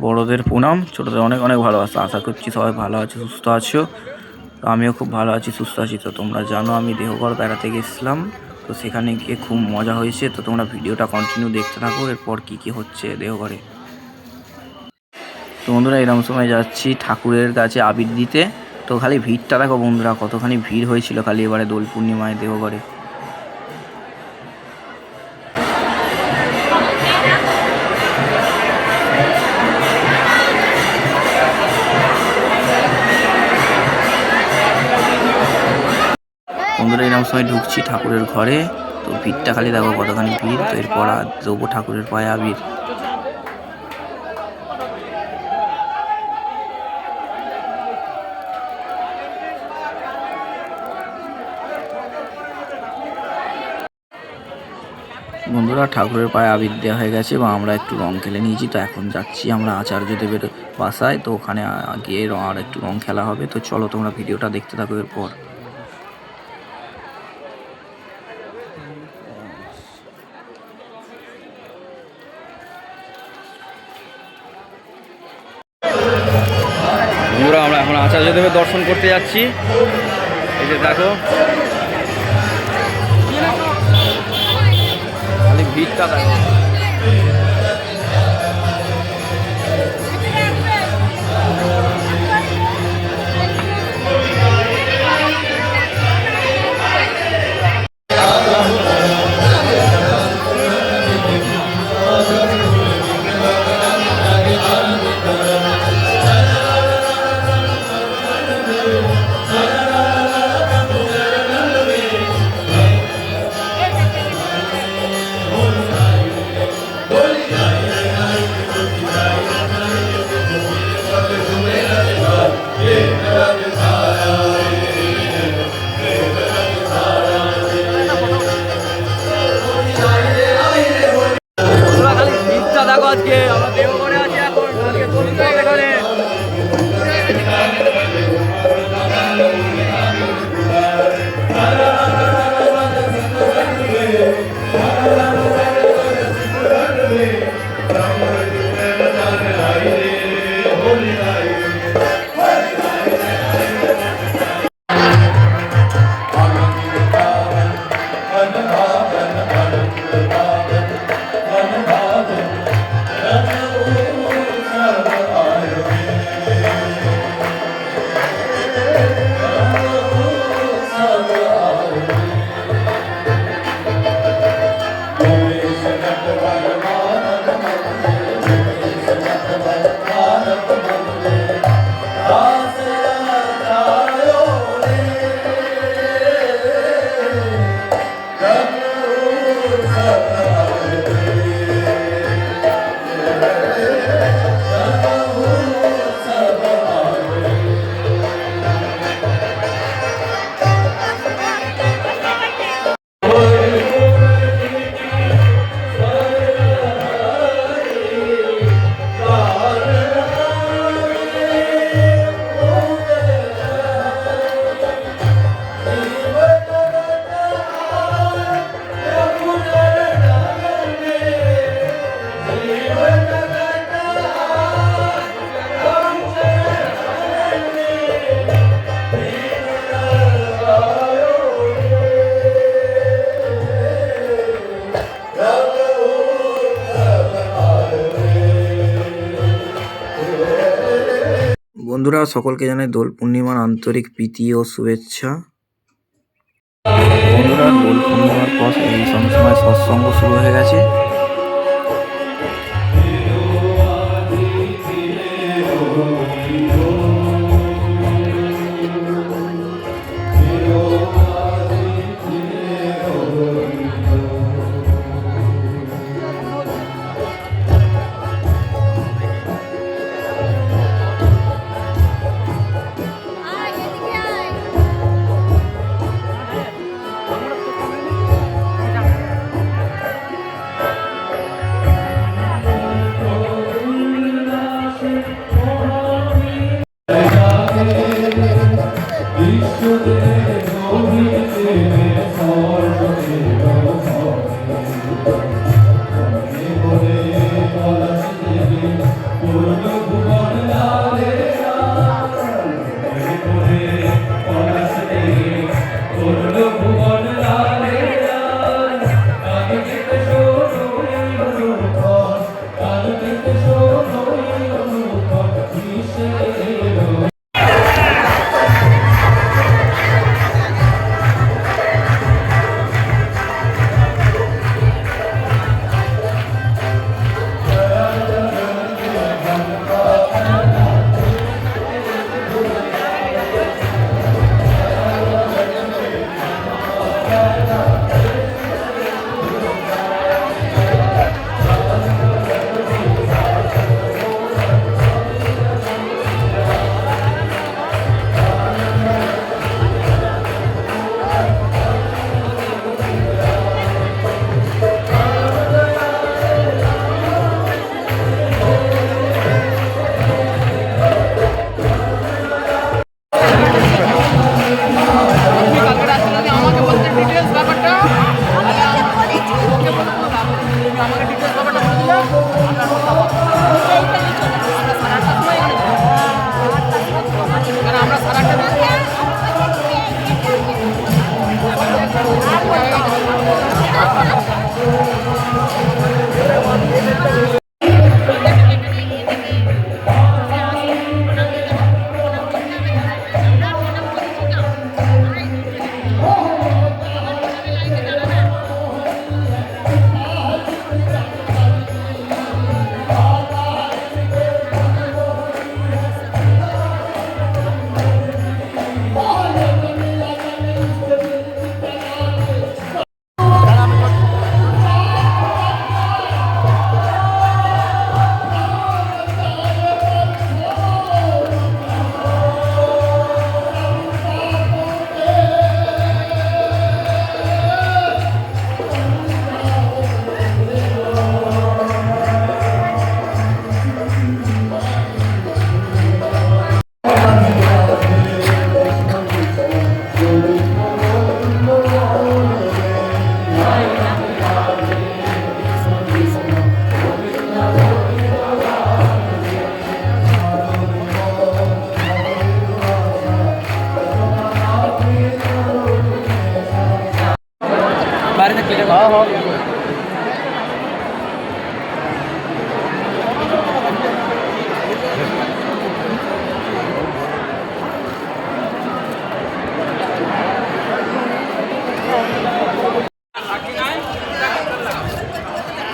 বড়দের প্রণাম, ছোটদের অনেক অনেক ভালোবাসা। আশা করছি সবাই ভালো আছো, সুস্থ আছো। তো আমিও খুব ভালো আছি, সুস্থ আছি। তো তোমরা জানো আমি দেওঘর বেড়াতে গেছিলাম, তো সেখানে গিয়ে খুব মজা হয়েছে। তো তোমরা ভিডিওটা কন্টিনিউ দেখতে থাকো, এরপর কি কি হচ্ছে দেওঘরে। তো বন্ধুরা এরকম সময় যাচ্ছি ঠাকুরের কাছে আবির দিতে। তো খালি ভিড়টা দেখো বন্ধুরা, কতখানি ভিড় হয়েছিল খালি এবারে দোল পূর্ণিমায় দেওঘরে। বন্ধুরা এরকম সময় ঢুকছি ঠাকুরের ঘরে, তো ভিড়টা খালি দেখো কতখানি ভিড়। তো এরপর দেবো ঠাকুরের পায়ে আবির। বন্ধুরা ঠাকুরের পায়ে আবির দেওয়া হয়ে গেছে এবং আমরা একটু রং খেলে নিয়েছি। তো এখন যাচ্ছি আমরা আচার্যদেবের বাসায়, তো ওখানে গিয়ে আর একটু রং খেলা হবে। তো চলো তোমরা ভিডিওটা দেখতে থাকো এরপর। বন্ধুরা আমরা এখন আচার্যদেবের দর্শন করতে যাচ্ছি। এই যে দেখো খালি ভিড়টা দেখো। আজকে আমরা দেওঘরে আছি, এখন আজকে এখানে বন্ধুরা সকলকে জানাই দোল পূর্ণিমার আন্তরিক প্রীতি ও শুভেচ্ছা। বন্ধুরা দোল পূর্ণিমার পর এই সময় সৎসঙ্গ শুরু হয়ে গেছে।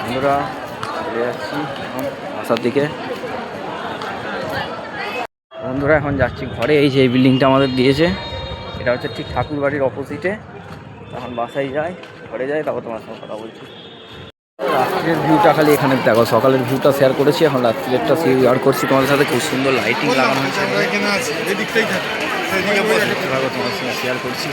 বন্ধুরা চলে যাচ্ছি বাসার দিকে। বন্ধুরা এখন যাচ্ছি ঘরে। এই যে এই বিল্ডিংটা আমাদের দিয়েছে, এটা হচ্ছে ঠিক ঠাকুর বাড়ির অপোজিটে। এখন বাসায় যাই, ঘরে যাই, তারপর তোমার সঙ্গে কথা বলছি। রাত্রের ভিউটা খালি এখানে দেখো, সকালের ভিউটা শেয়ার করেছি, এখন রাত্রেরটা শেয়ার করছি তোমাদের সাথে। খুব সুন্দর লাইটিং লাগানো হয়েছে, তোমার সঙ্গে শেয়ার করছি।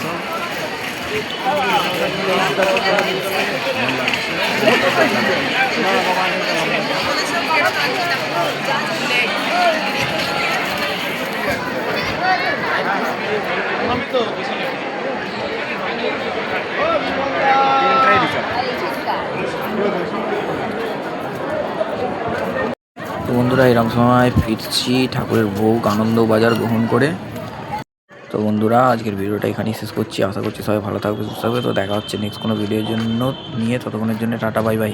তো বন্ধুরা এরকম সময় ফিরছি ঠাকুরের ভোগ আনন্দবাজার গ্রহণ করে। তো বন্ধুরা আজকের ভিডিওটা এখানেই শেষ করছি। আশা করছি সবাই ভালো থাকবে, সুস্থ থাকবে। তো দেখা হচ্ছে নেক্সট কোনো ভিডিওর জন্য নিয়ে, ততক্ষণের জন্য টাটা, বাই বাই।